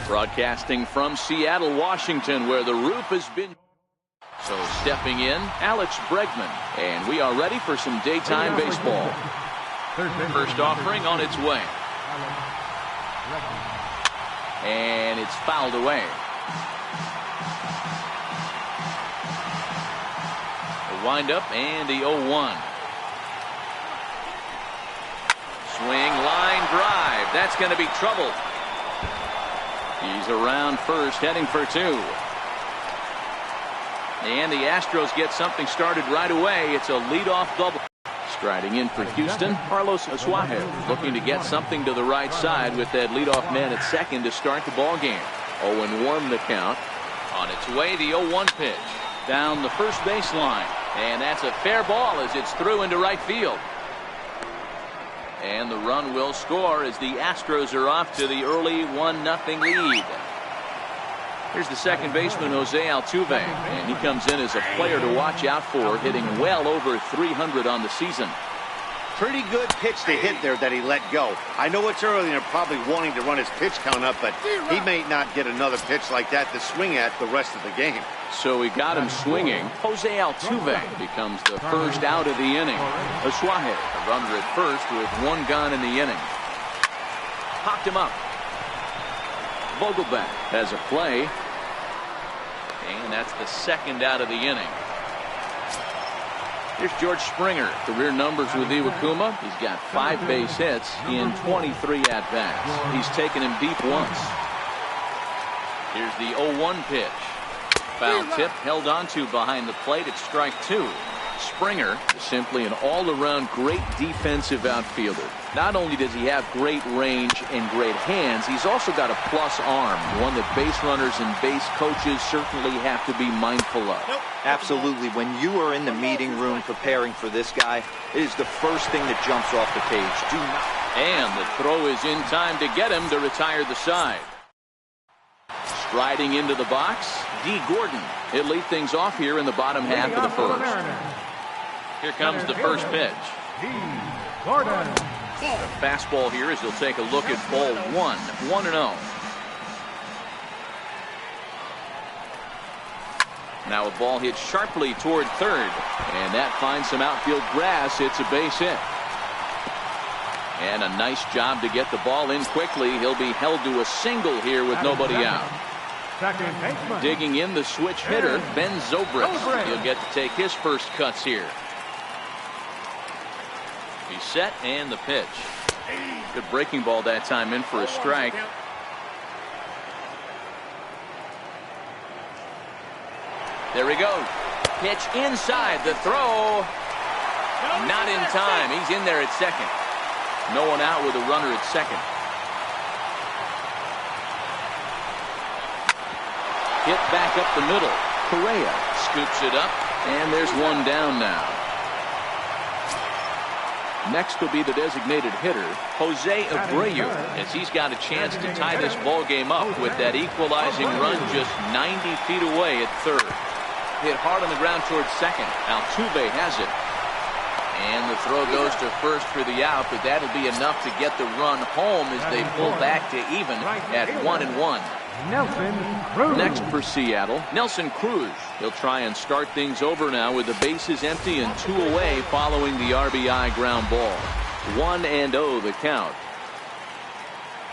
Broadcasting from Seattle, Washington, where the roof has been. So stepping in, Alex Bregman. And we are ready for some daytime baseball. First offering on its way. And it's fouled away. The windup and the 0-1. Swing, line drive. That's going to be trouble. He's around first, heading for two. And the Astros get something started right away. It's a leadoff double. Striding in for Houston, Carlos Asuaje looking to get something to the right side with that leadoff man at second to start the ball game. 0-1 the count. On its way, the 0-1 pitch down the first baseline, and that's a fair ball as it's through into right field. And the run will score as the Astros are off to the early 1-0 lead. Here's the second baseman, Jose Altuve, and he comes in as a player to watch out for, hitting well over 300 on the season. Pretty good pitch to hit there that he let go. I know it's early and they're probably wanting to run his pitch count up, but he may not get another pitch like that to swing at the rest of the game. So he got him swinging. Jose Altuve becomes the first out of the inning. Asuaje, a runner at first with one gone in the inning. Popped him up. Vogelbach has a play. And that's the second out of the inning. Here's George Springer. Career numbers with Iwakuma. He's got 5 base hits in 23 at-bats. He's taken him deep once. Here's the 0-1 pitch. Foul tip held onto behind the plate at strike 2. Springer is simply an all-around great defensive outfielder. Not only does he have great range and great hands, he's also got a plus arm, one that base runners and base coaches certainly have to be mindful of. Absolutely. When you are in the meeting room preparing for this guy, it is the first thing that jumps off the page. Do not. And the throw is in time to get him to retire the side. Striding into the box, D. Gordon. He'll lead things off here in the bottom half of the first. Here comes the first pitch. Gordon. The fastball here as he'll take a look at ball 1. 1-0. Now a ball hit sharply toward third, and that finds some outfield grass. It's a base hit. And a nice job to get the ball in quickly. He'll be held to a single here with nobody out. Digging in the switch hitter, Ben Zobrist. He'll get to take his first cuts here. He's set, and the pitch. Good breaking ball that time, in for a strike. There we go. Pitch inside. The throw. Not in time. He's in there at second. No one out with a runner at second. Hit back up the middle. Correa scoops it up, and there's one down now. Next will be the designated hitter, Jose Abreu, as he's got a chance to tie this ball game up with that equalizing run just 90 feet away at third. Hit hard on the ground towards second. Altuve has it. And the throw goes to first for the out, but that'll be enough to get the run home as they pull back to even at 1-1. Next for Seattle, Nelson Cruz. He'll try and start things over now with the bases empty and 2 away following the RBI ground ball. 1-0 the count.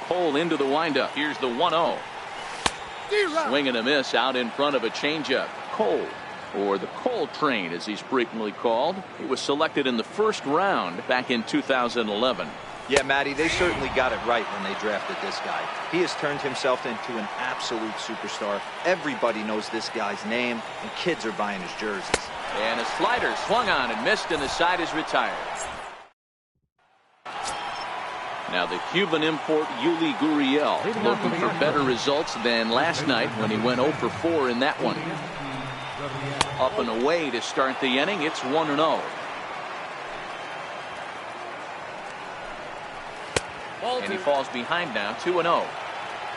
Cole into the windup. Here's the 1-0. Swing and a miss out in front of a changeup. Cole, or the Cole train as he's frequently called. He was selected in the first round back in 2011. Yeah, Matty, they certainly got it right when they drafted this guy. He has turned himself into an absolute superstar. Everybody knows this guy's name, and kids are buying his jerseys. And a slider swung on and missed, and the side is retired. Now the Cuban import Yuli Gurriel looking for better results than last night when he went 0 for 4 in that one. Up and away to start the inning. It's 1-0. And he falls behind now, 2-0.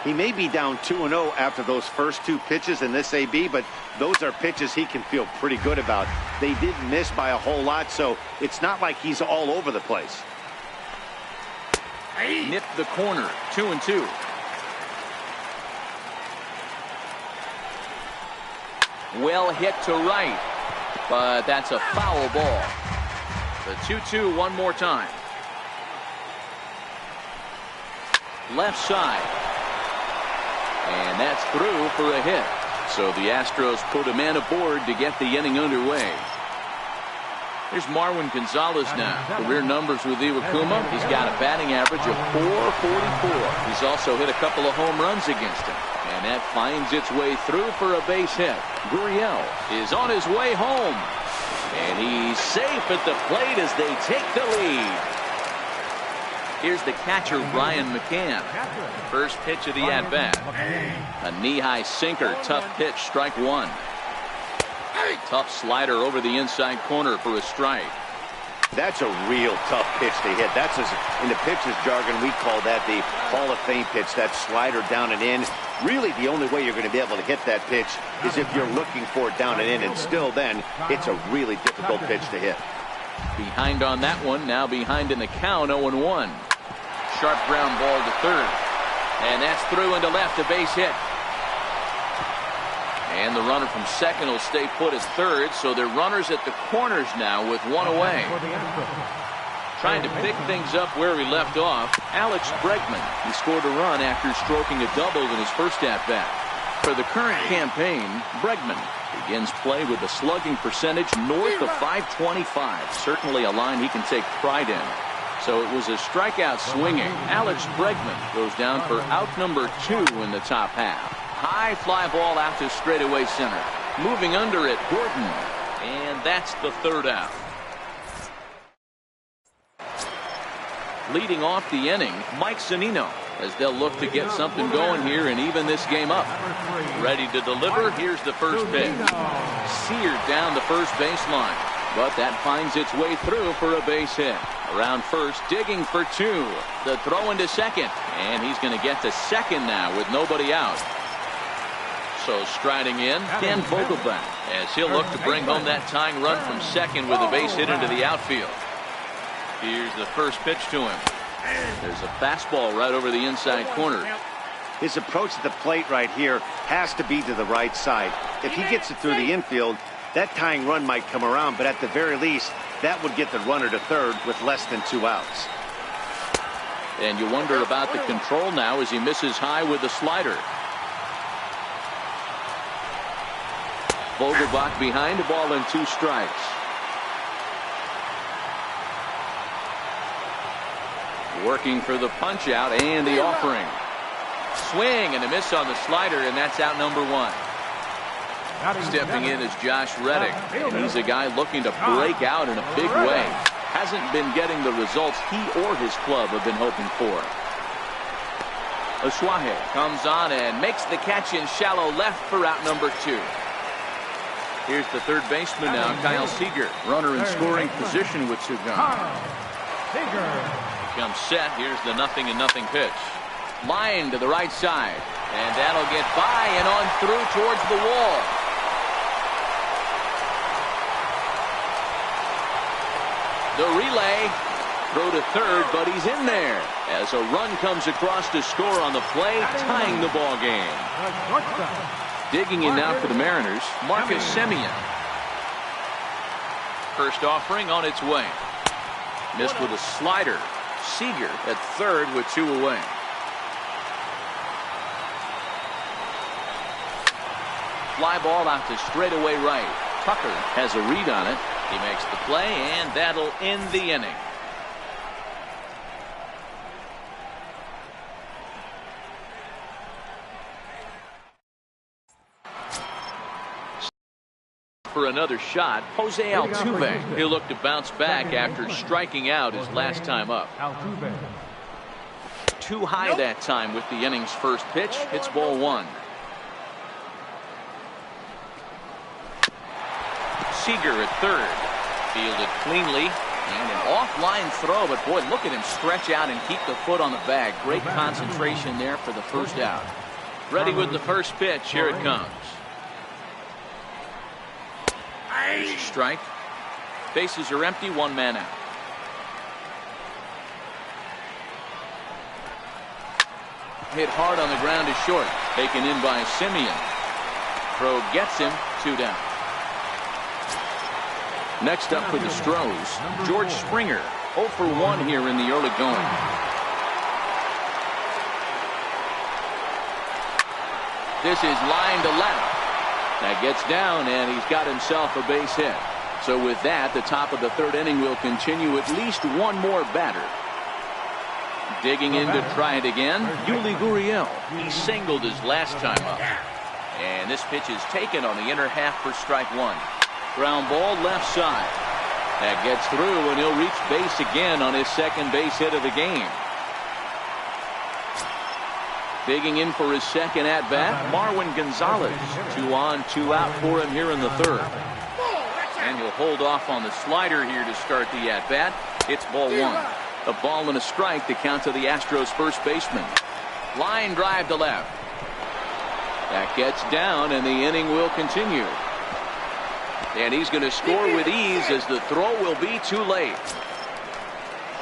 He may be down 2-0 after those first 2 pitches in this AB, but those are pitches he can feel pretty good about. They did miss by a whole lot, so it's not like he's all over the place. Nipped the corner, 2-2. Well hit to right, but that's a foul ball. The 2-2 one more time. Left side. And that's through for a hit. So the Astros put a man aboard to get the inning underway. Here's Marwin Gonzalez now. Career numbers with Iwakuma. He's got a batting average of .444. He's also hit a couple of home runs against him. And that finds its way through for a base hit. Gurriel is on his way home. And he's safe at the plate as they take the lead. Here's the catcher, Brian McCann. First pitch of the at-bat. A knee-high sinker. Tough pitch. Strike one. Tough slider over the inside corner for a strike. That's a real tough pitch to hit. That's, in the pitcher's jargon, we call that the Hall of Fame pitch. That slider down and in. Really, the only way you're going to be able to hit that pitch is if you're looking for it down and in. And still then, it's a really difficult pitch to hit. Behind on that one. Now behind in the count, 0-1. Sharp ground ball to third. And that's through into left, a base hit. And the runner from second will stay put at third, so they're runners at the corners now with one away. Trying to pick things up where he left off, Alex Bregman. He scored a run after stroking a double in his first at-bat. For the current campaign, Bregman begins play with a slugging percentage north of .525. Certainly a line he can take pride in. So it was a strikeout swinging. Alex Bregman goes down for out number 2 in the top half. High fly ball out to straightaway center. Moving under it, Gordon. And that's the third out. Leading off the inning, Mike Zunino, as they'll look to get something going here and even this game up. Ready to deliver. Here's the first pitch. Seared down the first baseline. But that finds its way through for a base hit. Around first, digging for 2. The throw into second. And he's going to get to second now with nobody out. So striding in, Ken Vogelbach, as he'll look to bring home that tying run from second with a base hit into the outfield. Here's the first pitch to him. There's a fastball right over the inside corner. His approach at the plate right here has to be to the right side. If he gets it through the infield, that tying run might come around, but at the very least, that would get the runner to third with less than 2 outs. And you wonder about the control now as he misses high with the slider. Vogelbach behind, a ball and 2 strikes. Working for the punch out and the offering. Swing and a miss on the slider, and that's out number 1. Stepping in is Josh Reddick. He's a guy looking to break out in a big way. Hasn't been getting the results he or his club have been hoping for. Oswahe comes on and makes the catch in shallow left for out number 2. Here's the third baseman now, Kyle Seager. Runner in scoring position with 2 gone. Comes set. Here's the 0-0 pitch. Line to the right side. And that'll get by and on through towards the wall. The relay. Throw to third, but he's in there. As a run comes across to score on the play, tying the ball game. Digging in now for the Mariners, Marcus Semien. First offering on its way. Missed with a slider. Seager at third with 2 away. Fly ball out to straightaway right. Tucker has a read on it. He makes the play, and that'll end the inning. For another shot, Jose Altuve. He'll look to bounce back after striking out his last time up. Too high that time with the inning's first pitch. It's ball 1. Seager at third. Fielded cleanly. And an offline throw, but boy, look at him stretch out and keep the foot on the bag. Great concentration there for the first out. Ready with the first pitch. Here it comes. Strike. Bases are empty, 1 man out. Hit hard on the ground is short. Taken in by Semien. Throw gets him 2 down. Next up for the Astros, George Springer. 0 for 1 here in the early going. This is line to left. That gets down, and he's got himself a base hit. So with that, the top of the 3rd inning will continue. At least one more batter. Digging in to try it again, Yuli Gurriel. He singled his last time up. And this pitch is taken on the inner half for strike 1. Ground ball left side. That gets through, and he'll reach base again on his 2nd base hit of the game. Digging in for his 2nd at-bat, Marwin Gonzalez. 2 on, 2 out for him here in the 3rd. And he'll hold off on the slider here to start the at-bat. It's ball 1. A ball and a strike to count to the Astros first baseman. Line drive to left. That gets down, and the inning will continue. And he's going to score with ease as the throw will be too late.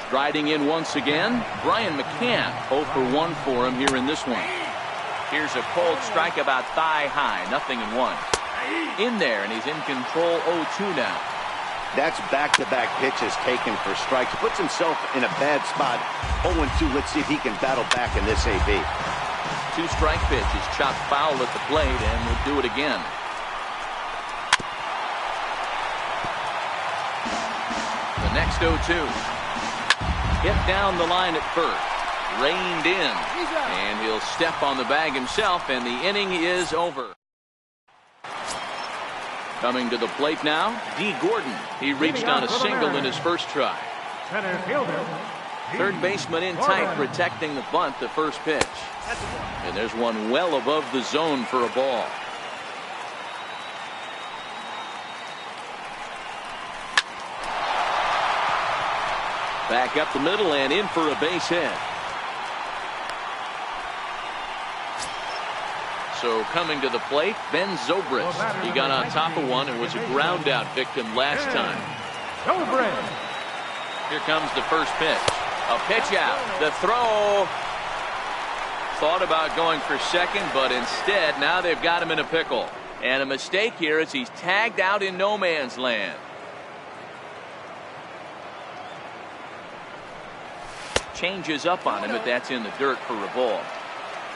Striding in once again, Brian McCann. 0 for 1 for him here in this one. Here's a cold strike about thigh high. 0-1. In there, and he's in control. 0-2 now. That's back-to-back pitches taken for strikes. Puts himself in a bad spot. 0-2. Let's see if he can battle back in this AB. 2-strike pitch is chopped foul at the plate, and we'll do it again. The next 0-2. Hit down the line at first. Reined in. And he'll step on the bag himself, and the inning is over. Coming to the plate now, D. Gordon. He reached on a single in his first try. Center fielder. 3rd baseman in tight, protecting the bunt, the first pitch. And there's one well above the zone for a ball. Back up the middle and in for a base hit. So coming to the plate, Ben Zobrist. He got on top of one and was a ground out victim last time. Here comes the first pitch. A pitch out. The throw. Thought about going for second, but instead now they've got him in a pickle. And a mistake here as he's tagged out in no man's land. Changes up on him, but that's in the dirt for a ball.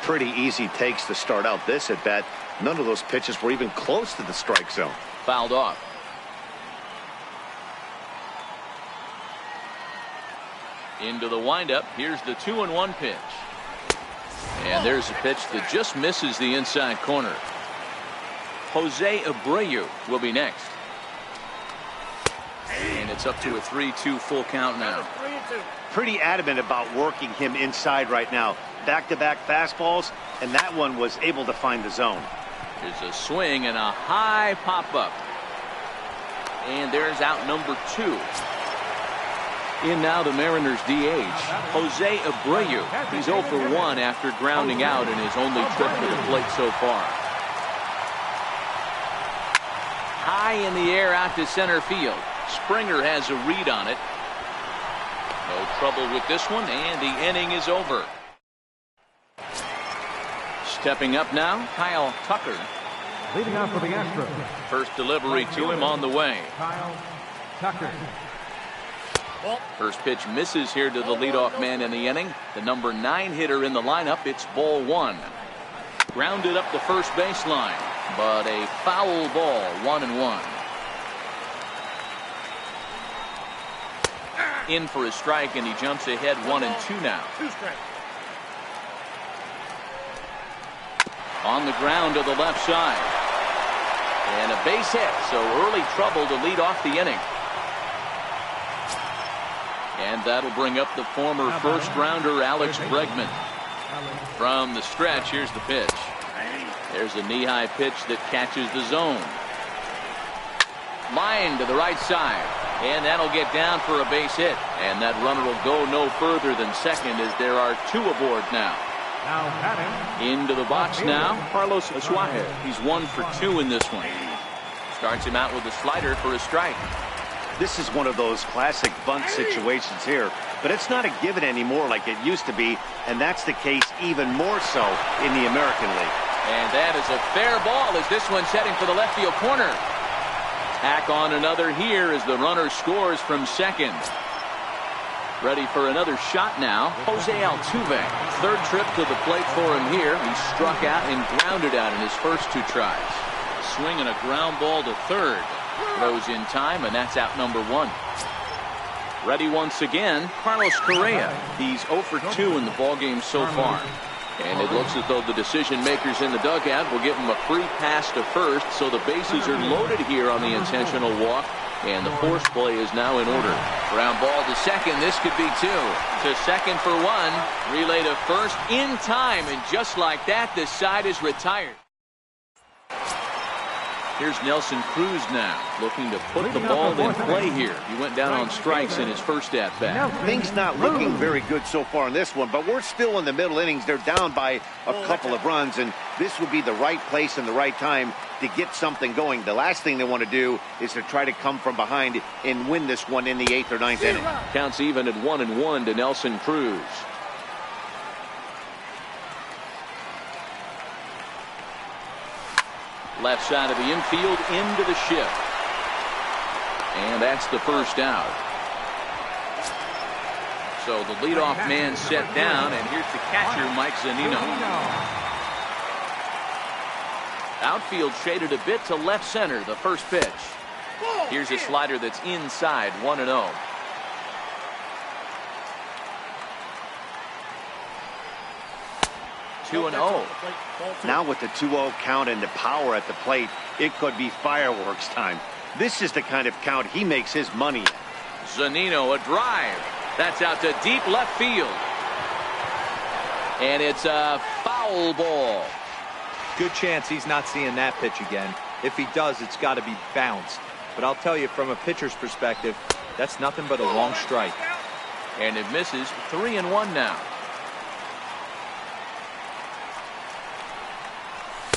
Pretty easy takes to start out this at bat. None of those pitches were even close to the strike zone. Fouled off. Into the windup. Here's the 2-1 pitch. And there's a pitch that just misses the inside corner. Jose Abreu will be next. And it's up to a 3-2 full count now. Pretty adamant about working him inside right now. Back-to-back fastballs, and that one was able to find the zone. There's a swing and a high pop-up. And there's out number 2. In now the Mariners DH, Jose Abreu. He's 0 for 1 after grounding out in his only trip to the plate so far. High in the air out to center field. Springer has a read on it. No trouble with this one, and the inning is over. Stepping up now, Kyle Tucker. Leading off for the Astros. First delivery to him on the way. Kyle Tucker. First pitch misses here to the leadoff man in the inning. The number 9 hitter in the lineup. It's ball 1. Grounded up the first baseline, but a foul ball. 1-1. In for a strike, and he jumps ahead 1-2 now. On the ground to the left side. And a base hit, so early trouble to lead off the inning. And that'll bring up the former first-rounder Alex Bregman. From the stretch, here's the pitch. There's a knee-high pitch that catches the zone. Line to the right side. And that'll get down for a base hit. And that runner will go no further than second as there are 2 aboard now. Into the box now, Carlos Asuaje. He's 1 for 2 in this one. Starts him out with a slider for a strike. This is one of those classic bunt situations here, but it's not a given anymore like it used to be, and that's the case even more so in the American League. And that is a fair ball as this one's heading for the left field corner. Tack on another here as the runner scores from second. Ready for another shot now, Jose Altuve. Third trip to the plate for him here. He struck out and grounded out in his first two tries. Swing and a ground ball to third. Throws in time, and that's out number one. Ready once again, Carlos Correa. He's 0 for 2 in the ballgame so far. And it looks as though the decision makers in the dugout will give him a free pass to first, so the bases are loaded here on the intentional walk, and the force play is now in order. Ground ball to second. This could be two. To second for one. Relay to first in time, and just like that, the side is retired. Here's Nelson Cruz now, looking to put the ball in play here. He went down on strikes in his first at-bat. Things not looking very good so far in this one, but we're still in the middle innings. They're down by a couple of runs, and this would be the right place and the right time to get something going. The last thing they want to do is to try to come from behind and win this one in the 8th or 9th inning. Counts even at 1-1 to Nelson Cruz. Left side of the infield into the shift. And that's the first out. So the leadoff man set down, and here's the catcher, Mike Zunino. Outfield shaded a bit to left center, the first pitch. Here's a slider that's inside, 1-0. Now with the 2-0 count and the power at the plate, it could be fireworks time. This is the kind of count he makes his money at. Zunino, a drive. That's out to deep left field. And it's a foul ball. Good chance he's not seeing that pitch again. If he does, it's got to be bounced. But I'll tell you, from a pitcher's perspective, that's nothing but a long strike. And it misses. 3-1 now.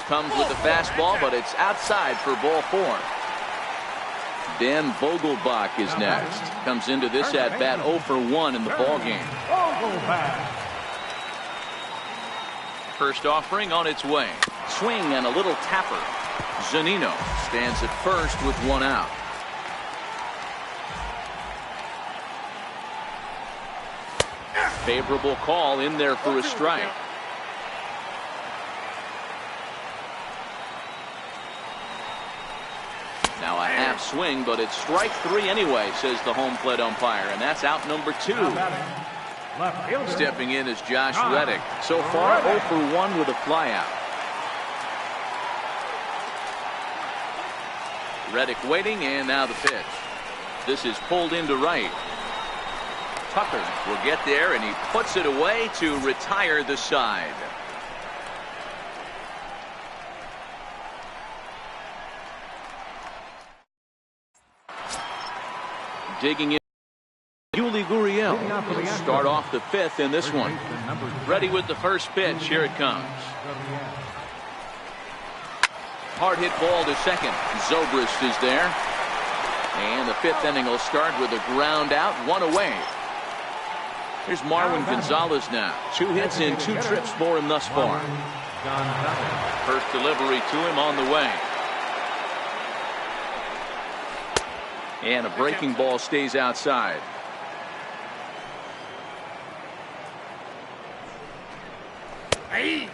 Comes with the fastball, but it's outside for ball 4. Dan Vogelbach is next. Comes into this at bat 0 for 1 in the ball game. First offering on its way. Swing and a little tapper. Zunino stands at first with one out. Favorable call in there for a strike. Now a half swing, but it's strike 3 anyway, says the home plate umpire, and that's out number 2. Stepping in is Josh Reddick. So far 0 for 1 with a flyout. Reddick waiting, and now the pitch. This is pulled into right. Tucker will get there, and he puts it away to retire the side. Digging in, Yuli Gurriel will start off the 5th in this one. Ready with the first pitch. Here it comes. Hard hit ball to second. Zobrist is there. And the 5th inning will start with a ground out, 1 away. Here's Marwin Gonzalez now. 2 hits in 2 trips for him thus far. First delivery to him on the way. And a breaking ball stays outside.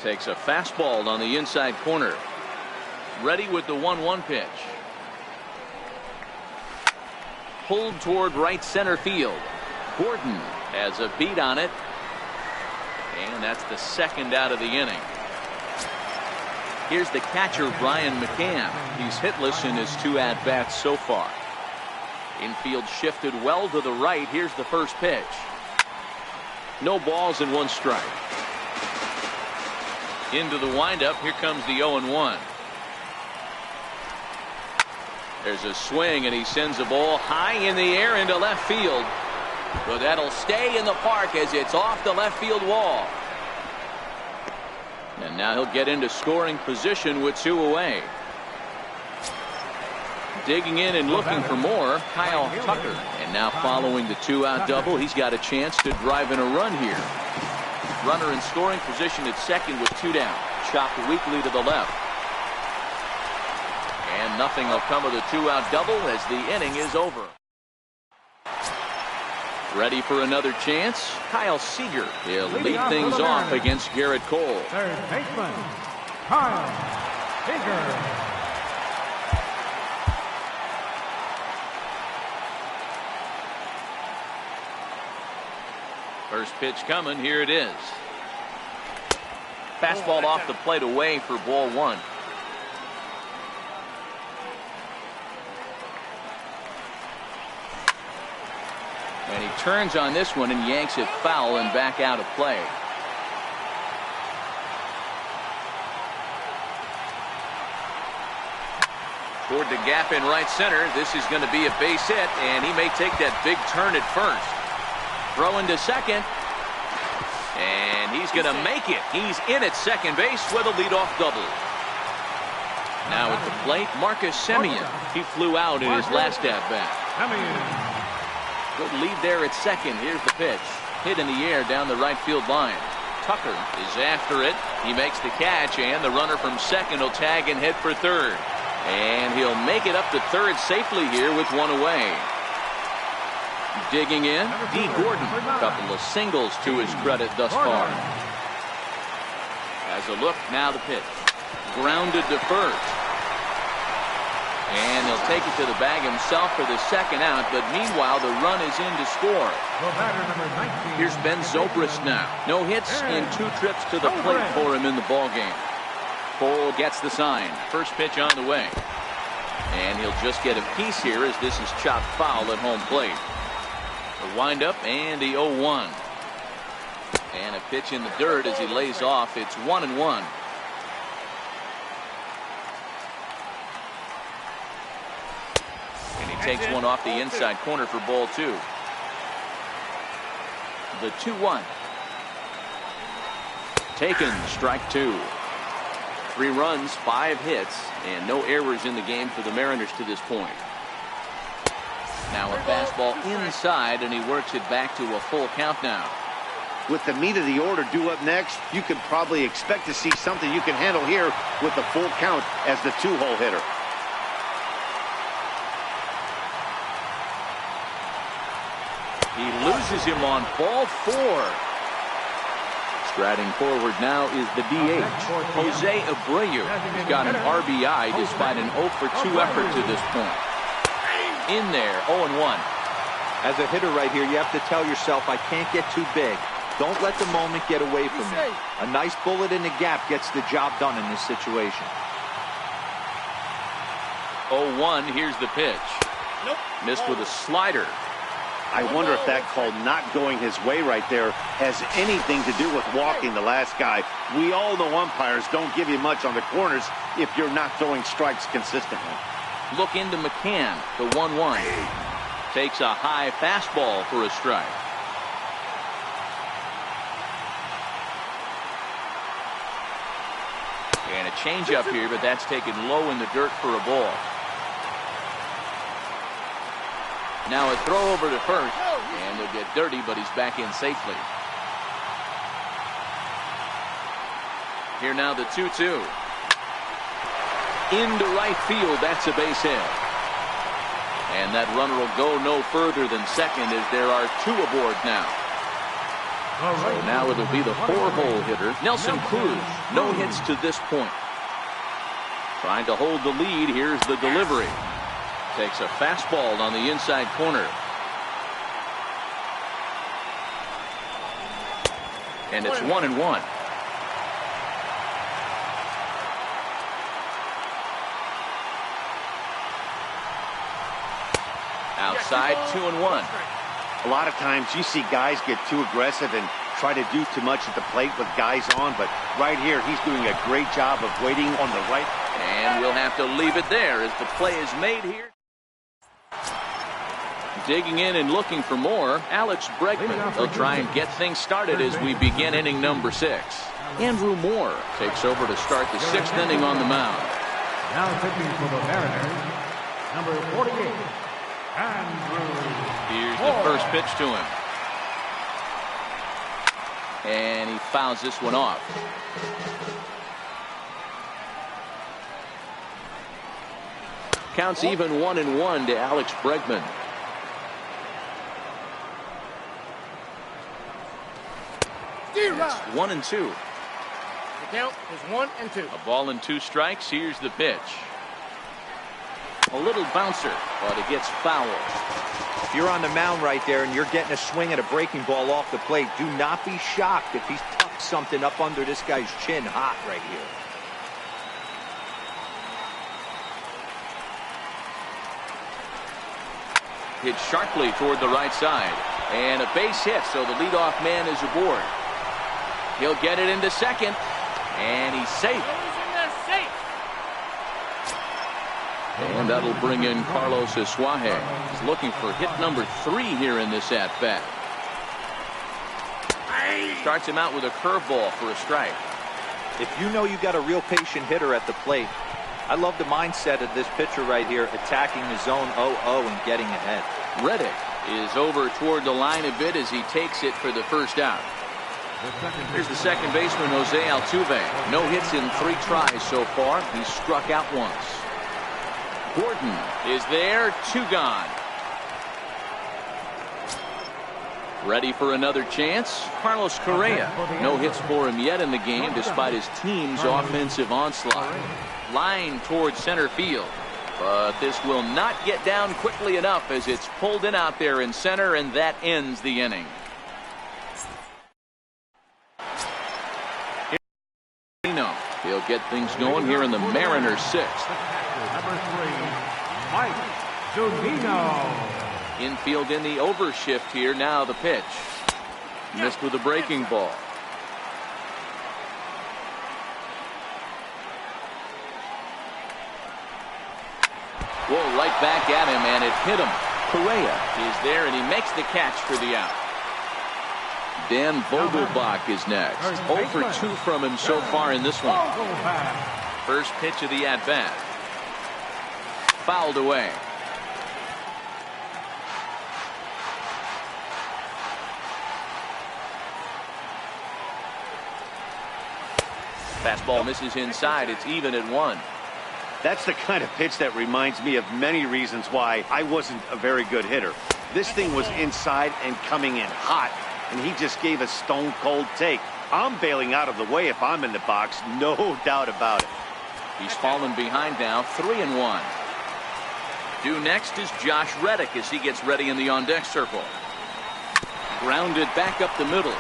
Takes a fastball on the inside corner. Ready with the 1-1 pitch. Pulled toward right center field. Gordon has a beat on it. And that's the second out of the inning. Here's the catcher, Brian McCann. He's hitless in his 2 at-bats so far. Infield shifted well to the right. Here's the first pitch. No balls and 1 strike. Into the windup. Here comes the 0-1. There's a swing, and he sends a ball high in the air into left field. But that'll stay in the park as it's off the left field wall. And now he'll get into scoring position with 2 away. Digging in and looking for more, Kyle Tucker. And now following the 2-out double, he's got a chance to drive in a run here. Runner in scoring position at second with 2 down. Chopped weakly to the left. And nothing will come of the 2-out double as the inning is over. Ready for another chance? Kyle Seager. He'll lead things off against Garrett Cole. Third baseman, Kyle Seager. First pitch coming. Here it is. Fastball off the plate away for ball 1. And he turns on this one and yanks it foul and back out of play. Toward the gap in right center. This is going to be a base hit, and he may take that big turn at first. Throwing to second. And he's going to make it. He's in at second base with a leadoff double. Now at the plate, Marcus Semien. He flew out in his last at-bat. Good lead there at second. Here's the pitch. Hit in the air down the right field line. Tucker is after it. He makes the catch, and the runner from second will tag and head for third. And he'll make it up to third safely here with 1 away. Digging in, D. Gordon. A couple of singles to his credit thus far. As a look, now the pitch. Grounded to first. And he'll take it to the bag himself for the second out, but meanwhile the run is in to score. Here's Ben Zobrist now. No hits in 2 trips to the plate for him in the ballgame. Cole gets the sign. First pitch on the way. And he'll just get a piece here as this is chopped foul at home plate. The windup and the 0-1. And a pitch in the dirt as he lays off. It's 1-1. And he takes one off the inside corner for ball 2. The 2-1. Taken, strike 2. 3 runs, 5 hits, and no errors in the game for the Mariners to this point. Now a fastball inside, and he works it back to a full count now. With the meat of the order due up next, you could probably expect to see something you can handle here with the full count as the 2-hole hitter. He loses him on ball 4. Striding forward now is the DH, Jose Abreu. He's got an RBI despite an 0-for-2 effort to this point. In there, 0-1. As a hitter right here, you have to tell yourself, I can't get too big. Don't let the moment get away from me. A nice bullet in the gap gets the job done in this situation. 0-1, here's the pitch. Missed with a slider. I wonder if that call not going his way right there has anything to do with walking the last guy. We all know umpires don't give you much on the corners if you're not throwing strikes consistently. Look into McCann, the 1-1. Takes a high fastball for a strike. And a changeup here, but that's taken low in the dirt for a ball. Now a throw over to first, and they'll get dirty, but he's back in safely. Here now the 2-2. Into right field, that's a base hit. And that runner will go no further than second as there are 2 aboard now. So now it'll be the 4-hole hitter, Nelson Cruz. No hits to this point. Trying to hold the lead, here's the delivery. Takes a fastball on the inside corner. And it's 1-1. Outside, 2-1. A lot of times you see guys get too aggressive and try to do too much at the plate with guys on, but right here he's doing a great job of waiting on the right. And we'll have to leave it there as the play is made here. Digging in and looking for more, Alex Bregman. He'll try and get things started as we begin inning number 6. Andrew Moore takes over to start the 6th inning on the mound. Now pitching for the Mariners, number 48, Andrew. Here's the first pitch to him. And he fouls this one off. Counts even 1-1 to Alex Bregman. It's 1-2. The count is 1-2. A ball and 2 strikes. Here's the pitch. A little bouncer, but it gets fouled. If you're on the mound right there and you're getting a swing at a breaking ball off the plate, do not be shocked if he's tucked something up under this guy's chin hot right here. Hit sharply toward the right side. And a base hit, so the leadoff man is aboard. He'll get it into second. And he's safe. And that'll bring in Carlos Asuaje. He's looking for hit number 3 here in this at-bat. Starts him out with a curveball for a strike. If you know you got a real patient hitter at the plate, I love the mindset of this pitcher right here, attacking the zone 0-0 and getting ahead. Reddick is over toward the line a bit as he takes it for the first out. Here's the second baseman, Jose Altuve. No hits in 3 tries so far. He's struck out once. Gordon is there, 2 gone. Ready for another chance. Carlos Correa. No hits for him yet in the game despite his team's offensive onslaught. Line towards center field. But this will not get down quickly enough as it's pulled in out there in center, and that ends the inning. He'll get things going here in the Mariners' 6th. Number 3, Mike Zunino. Infield in the overshift here. Now the pitch. Missed with a breaking ball. Whoa, right back at him, and it hit him. Correa is there, and he makes the catch for the out. Dan Vogelbach is next. 0 for 2 from him so far in this one. First pitch of the at-bat. Fouled away. Fastball misses inside. It's even at 1. That's the kind of pitch that reminds me of many reasons why I wasn't a very good hitter. This thing was inside and coming in hot, and he just gave a stone-cold take. I'm bailing out of the way if I'm in the box, no doubt about it. He's fallen behind now, 3-1. Due next is Josh Reddick as he gets ready in the on-deck circle. Grounded back up the middle.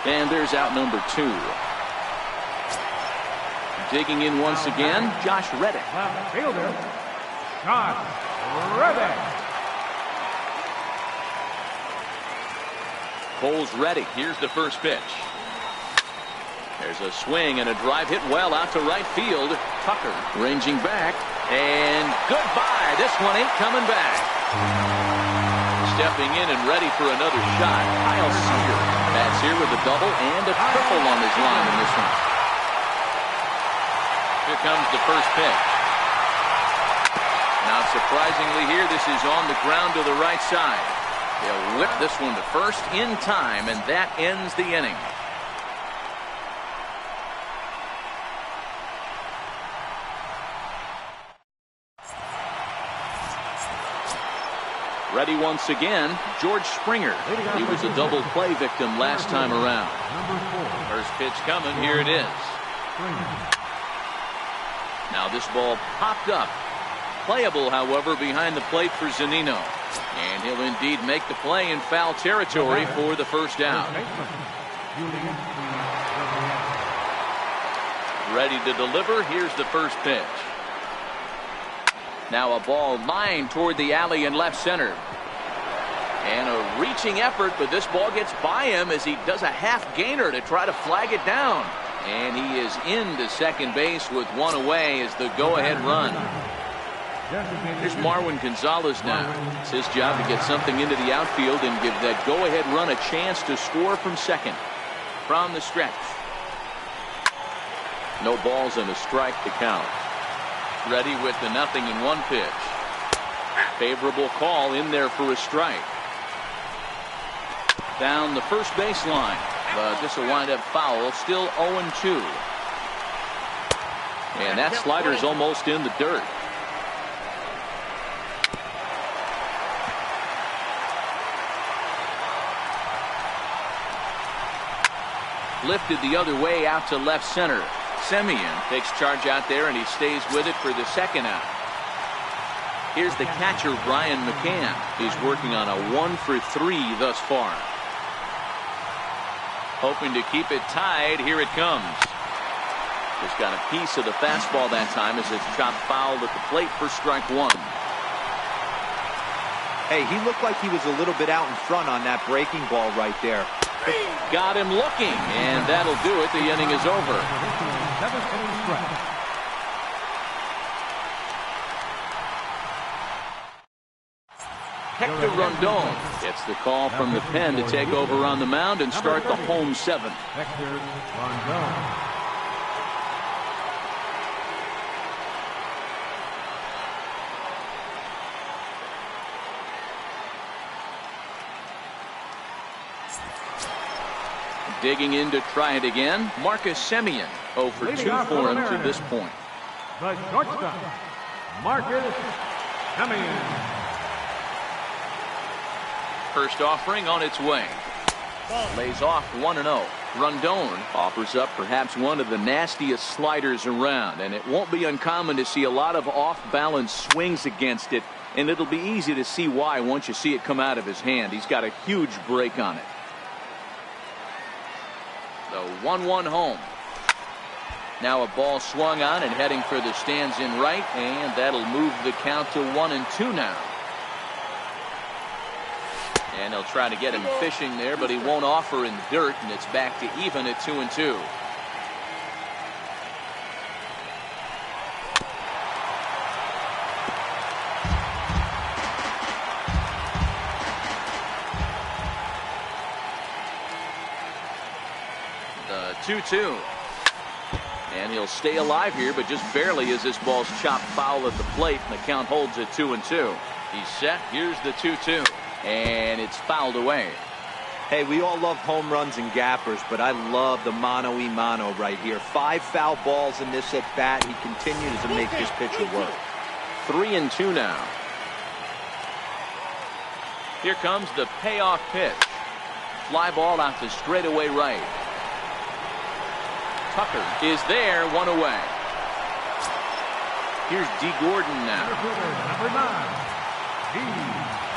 And there's out number 2. Digging in once again, Josh Reddick. Left fielder, Josh Reddick. Cole's ready. Here's the first pitch. There's a swing and a drive hit well out to right field. Tucker ranging back. And goodbye. This one ain't coming back. Stepping in and ready for another shot, Kyle Seager. Bats here with a double and a triple on his line in this one. Here comes the first pitch. Not surprisingly here, this is on the ground to the right side. They'll whip this one to first in time, and that ends the inning. Ready once again, George Springer. He was a double play victim last time around. First pitch coming, here it is. Now this ball popped up. Playable, however, behind the plate for Zunino. And he'll indeed make the play in foul territory for the first out. Ready to deliver. Here's the first pitch. Now a ball lined toward the alley in left center. And a reaching effort, but this ball gets by him as he does a half gainer to try to flag it down. And he is into second base with one away as the go-ahead run. Here's Marwin Gonzalez now. It's his job to get something into the outfield and give that go-ahead run a chance to score from second. From the stretch. No balls and a strike to count. Ready with the 0-1 pitch. Down the first baseline. But this will wind up foul. Still 0-2. And that slider's almost in the dirt. Lifted the other way out to left center. Semien takes charge out there, and he stays with it for the second out. Here's the catcher, Brian McCann. He's working on a 1-for-3 thus far. Hoping to keep it tied. Here it comes. Just got a piece of the fastball that time as it's chopped foul at the plate for strike one. Hey, he looked like he was a little bit out in front on that breaking ball right there. Got him looking, and that'll do it. The inning is over. Hector Rondon gets the call from the pen to take over on the mound and start the home seventh. Hector Rondon. Digging in to try it again, Marcus Semien. 0 for 2 for him to this point. The shortstop, Marcus Semien. First offering on its way. Lays off 1-0. Rondon offers up perhaps one of the nastiest sliders around, and it won't be uncommon to see a lot of off-balance swings against it, and it'll be easy to see why once you see it come out of his hand. He's got a huge break on it. The 1-1 home. Now a ball swung on and heading for the stands in right, and that'll move the count to 1-2 now. And they'll try to get him fishing there, but he won't offer in the dirt, and it's back to even at 2-2. The 2-2. And he'll stay alive here, but just barely as this ball's chopped foul at the plate, and the count holds at 2-2. He's set. Here's the 2-2. And it's fouled away. Hey, we all love home runs and gappers, but I love the mano-y-mano right here. 5 foul balls in this at-bat. He continues to make this pitcher work. 3-2 now. Here comes the payoff pitch. Fly ball out to straightaway right. Tucker is there, 1 away. Here's D. Gordon now. Number 9, D.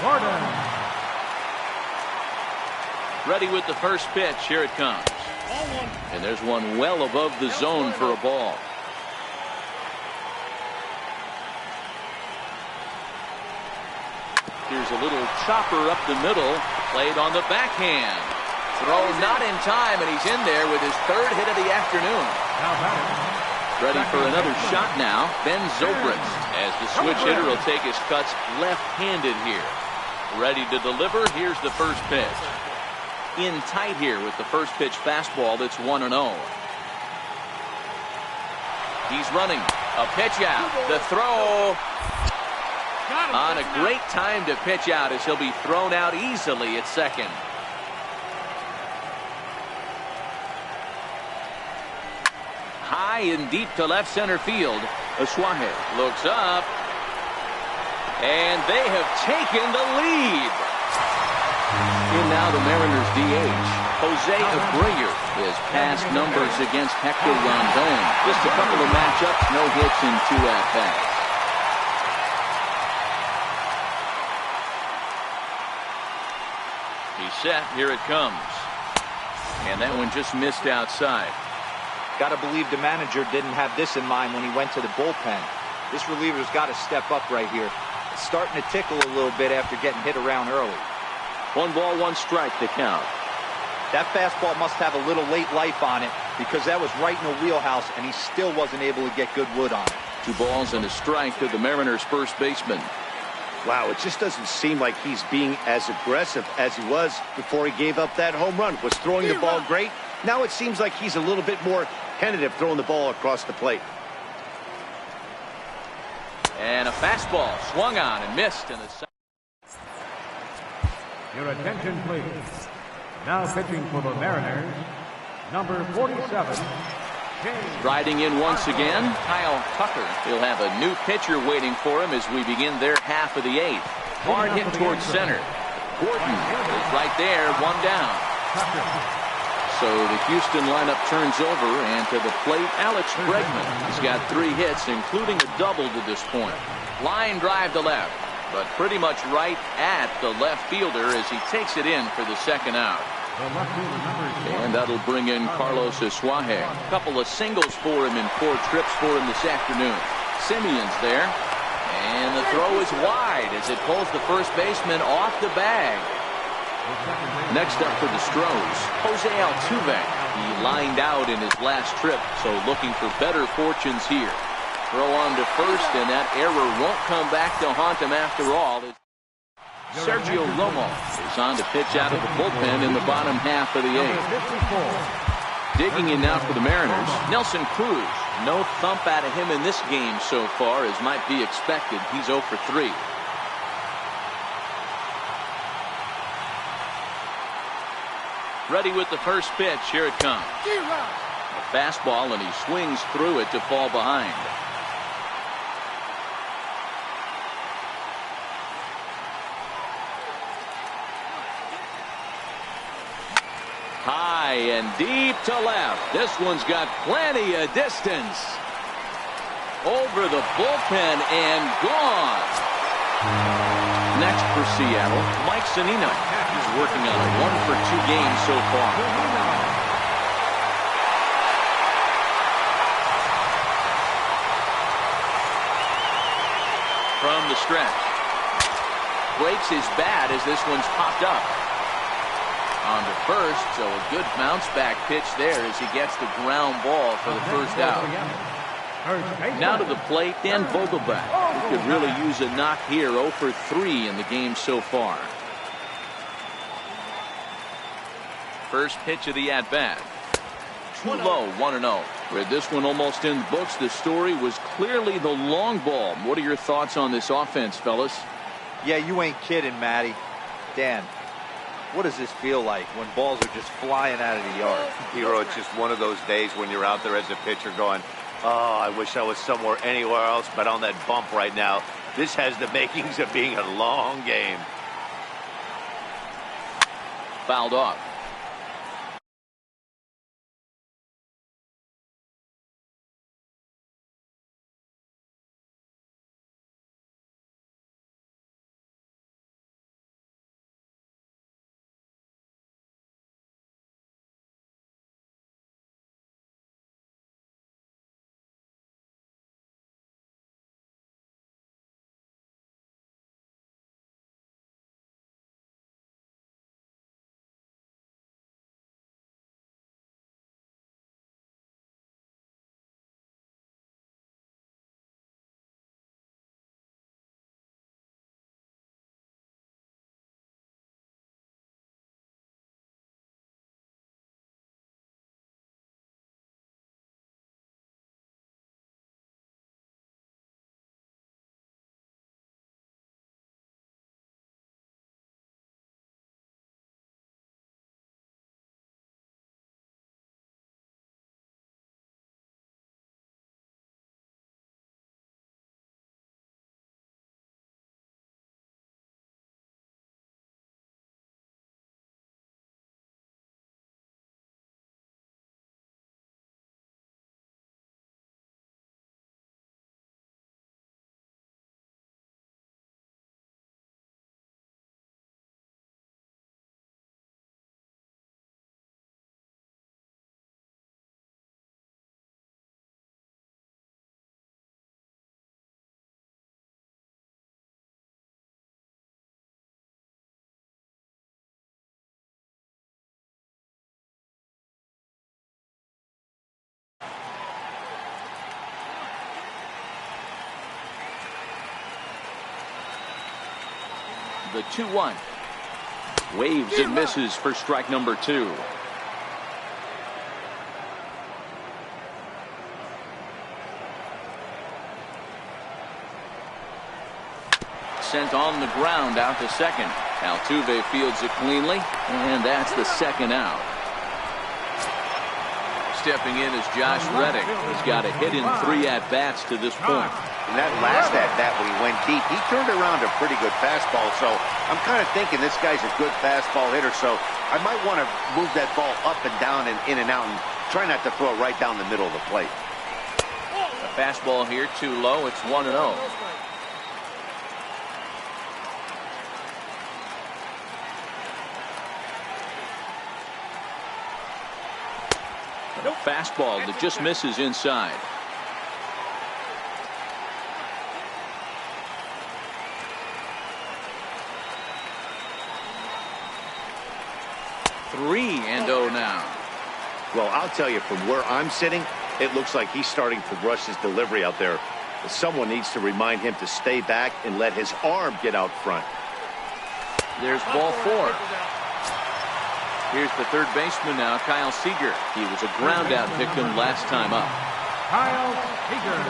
Gordon. Ready with the first pitch. Here it comes. And there's one well above the zone for a ball. Here's a little chopper up the middle. Played on the backhand. Throw not in time, and he's in there with his 3rd hit of the afternoon. Ready for another shot now. Ben Zobrist, as the switch hitter will take his cuts left-handed here. Ready to deliver. Here's the first pitch. In tight here with the first pitch fastball that's 1-0. He's running. A pitch out. The throw. On a great time to pitch out as he'll be thrown out easily at second. High and deep to left center field. Aswahe looks up. And they have taken the lead. In now the Mariners DH. Jose Abreu is past numbers against Hector Rondon. Just a couple of matchups, no hits in 2 at-bats. He's set. Here it comes. And that one just missed outside. Got to believe the manager didn't have this in mind when he went to the bullpen. This reliever's got to step up right here. It's starting to tickle a little bit after getting hit around early. 1 ball, 1 strike to count. That fastball must have a little late life on it because that was right in the wheelhouse, and he still wasn't able to get good wood on it. 2 balls and a strike to the Mariners' first baseman. Wow, it just doesn't seem like he's being as aggressive as he was before he gave up that home run. Was throwing the ball great. Now it seems like he's a little bit more tentative throwing the ball across the plate. And a fastball swung on and missed in the second. Your attention, please. Now pitching for the Mariners, number 47, James. Riding in once again, Kyle Tucker. He'll have a new pitcher waiting for him as we begin their half of the 8th. Hard hit towards center. Gordon is right there, one down. So the Houston lineup turns over, and to the plate, Alex Bregman. He's got 3 hits, including a double to this point. Line drive to left, but pretty much right at the left fielder as he takes it in for the second out. And that'll bring in Carlos Asuaje. A couple of singles for him in 4 trips for him this afternoon. Simeon's there. And the throw is wide as it pulls the first baseman off the bag. Next up for the Astros, Jose Altuve. He lined out in his last trip, so looking for better fortunes here. Throw on to first, and that error won't come back to haunt him after all. Sergio Romo is on to pitch out of the bullpen in the bottom half of the 8th. Digging in now for the Mariners, Nelson Cruz. No thump out of him in this game so far, as might be expected. He's 0 for 3. Ready with the first pitch. Here it comes. A fastball, and he swings through it to fall behind. High and deep to left. This one's got plenty of distance. Over the bullpen and gone. Next for Seattle, Mike Zunino. He's working on a 1 for 2 game so far. From the stretch. Breaks his bat as this one's popped up. On to first, so a good bounce back pitch there as he gets the ground ball for the first out. Now to the plate, Dan Vogelbach. He could really use a knock here. 0 for 3 in the game so far. First pitch of the at-bat. Too low, 1-0. With this one almost in the books, the story was clearly the long ball. What are your thoughts on this offense, fellas? Yeah, you ain't kidding, Matty. Dan, what does this feel like when balls are just flying out of the yard? Hero, it's just one of those days when you're out there as a pitcher going, oh, I wish I was somewhere anywhere else but on that bump right now. This has the makings of being a long game. Fouled off. The 2-1. Waves and misses for strike number 2. Sent on the ground out to second. Altuve fields it cleanly, and that's the second out. Stepping in is Josh Reddick. He's got a hit in 3 at-bats to this point. And that last at-bat when he went deep, he turned around a pretty good fastball. So I'm kind of thinking this guy's a good fastball hitter. So I might want to move that ball up and down and in and out and try not to throw it right down the middle of the plate. A fastball here too low. It's 1-0. A fastball that just misses inside. Three and 0 now. Well, I'll tell you, from where I'm sitting, it looks like he's starting to rush his delivery out there. Someone needs to remind him to stay back and let his arm get out front. There's ball 4. Here's the third baseman now, Kyle Seager. He was a ground-out victim last time up. Kyle Seager.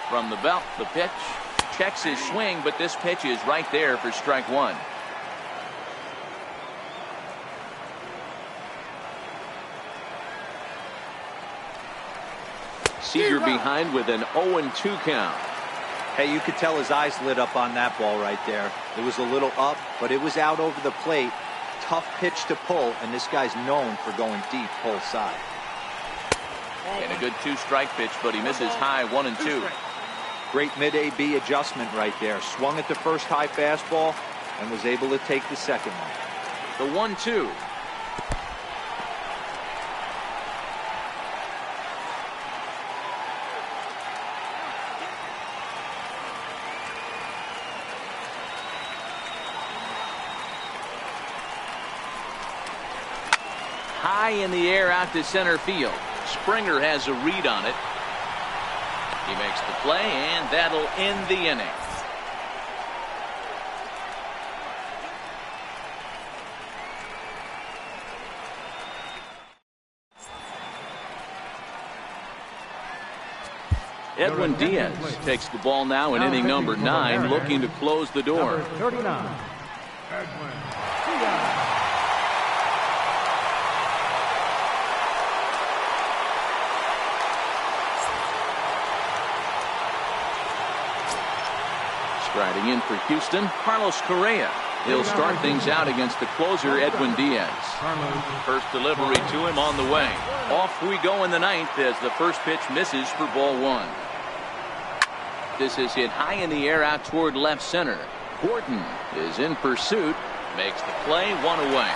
From the belt, the pitch. Checks his swing, but this pitch is right there for strike 1. Seager behind with an 0-2 count. Hey, you could tell his eyes lit up on that ball right there. It was a little up, but it was out over the plate. Tough pitch to pull, and this guy's known for going deep pull side. And a good 2-strike pitch, but he misses high 1-2. Great mid-AB adjustment right there. Swung at the first high fastball and was able to take the second one. The 1-2. High in the air out to center field. Springer has a read on it. He makes the play, and that'll end the inning. Edwin Diaz takes the ball now in inning number 9, looking to close the door. Number 39, Edwin Diaz. Striding in for Houston, Carlos Correa. He'll start things out against the closer, Edwin Diaz. First delivery to him on the way. Off we go in the 9th as the first pitch misses for ball 1. This is hit high in the air out toward left center. Gordon is in pursuit. Makes the play, 1 away.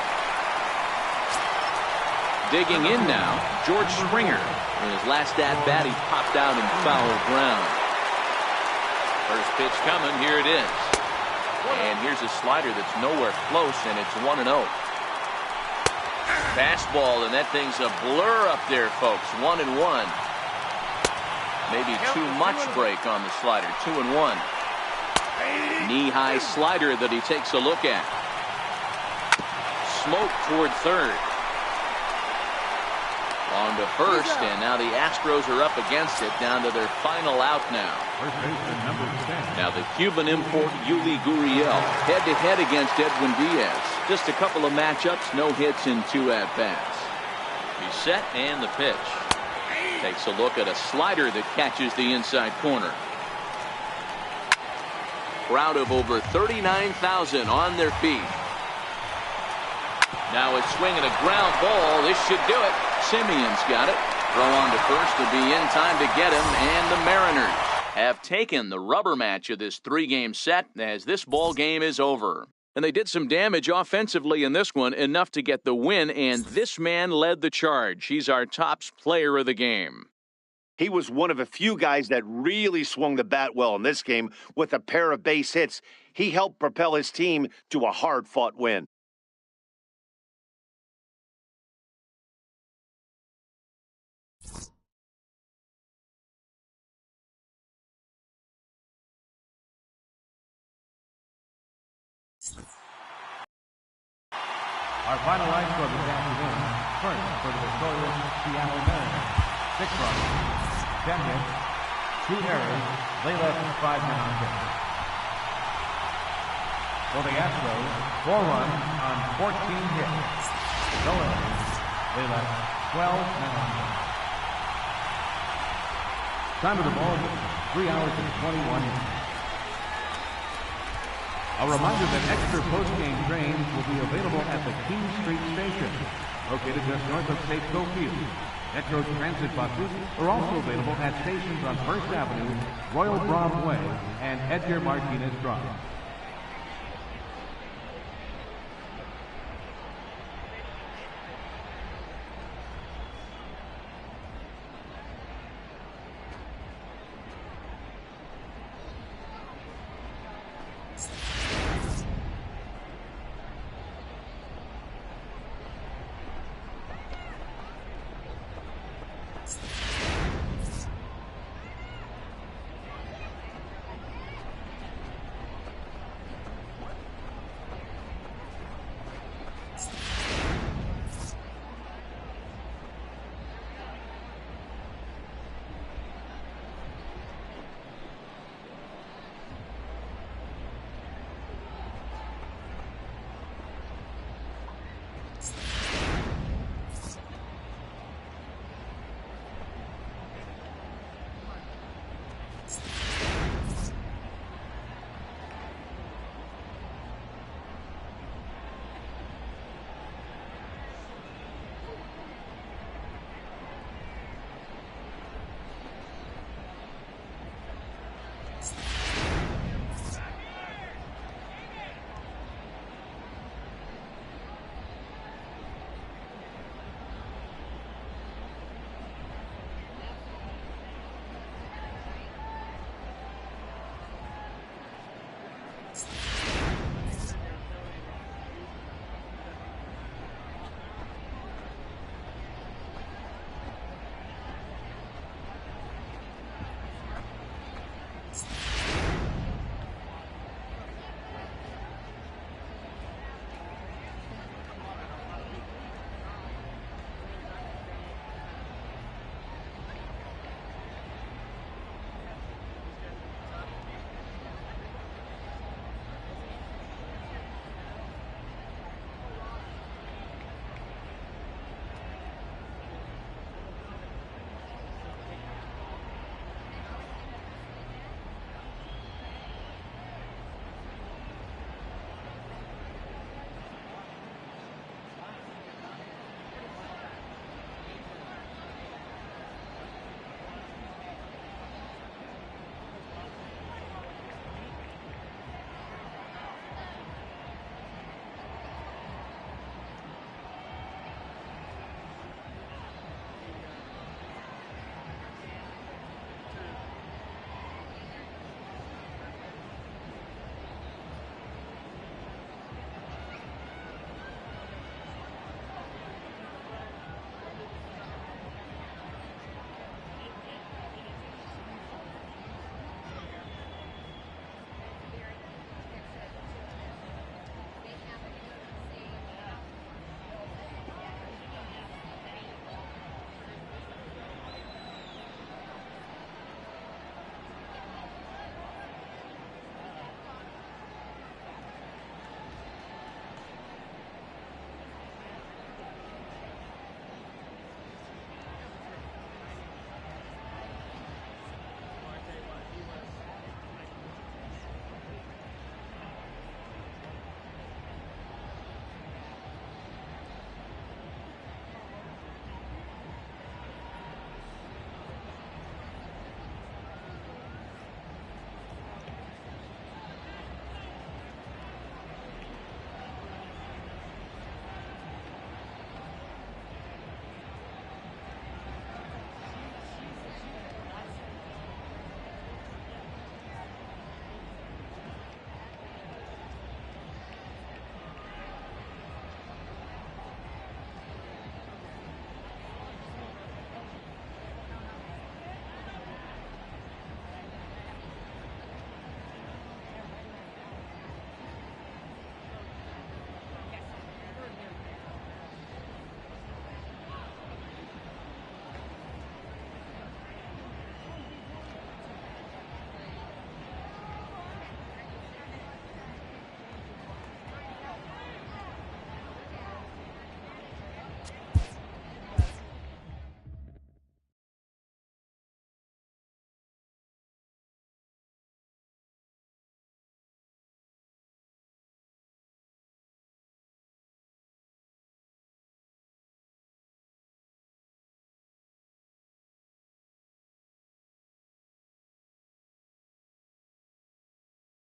Digging in now, George Springer. In his last at-bat, he popped out in foul ground. First pitch coming, here it is. And here's a slider that's nowhere close, and it's 1-0. Fastball, and that thing's a blur up there, folks. 1-1. Maybe too much break on the slider. 2-1. Knee-high slider that he takes a look at. Smoke toward third. On to first, and now the Astros are up against it, down to their final out now. Now the Cuban import Yuli Gurriel head-to-head against Edwin Diaz. Just a couple of matchups, no hits in 2 at-bats. He's set, and the pitch. Takes a look at a slider that catches the inside corner. Crowd of over 39,000 on their feet. Now a swing and a ground ball. This should do it. Simeon's got it. Throw on to first to be in time to get him, and the Mariners have taken the rubber match of this 3-game set as this ball game is over. And they did some damage offensively in this one, enough to get the win, and this man led the charge. He's our top player of the game. He was one of a few guys that really swung the bat well in this game with a pair of base hits. He helped propel his team to a hard-fought win. Our final line score this afternoon. First, for the victorious Seattle Mariners, 6 runs, 10 hits, 2 errors. They left 5 men on base. For the Astros, 4 runs on 14 hits. No errors. They left 12 men on base. Time of the ball game, 3 hours and 21 minutes. A reminder that extra post-game trains will be available at the King Street Station, located just north of Safeco Field. Metro Transit buses are also available at stations on First Avenue, Royal Broadway, and Edgar Martinez Drive.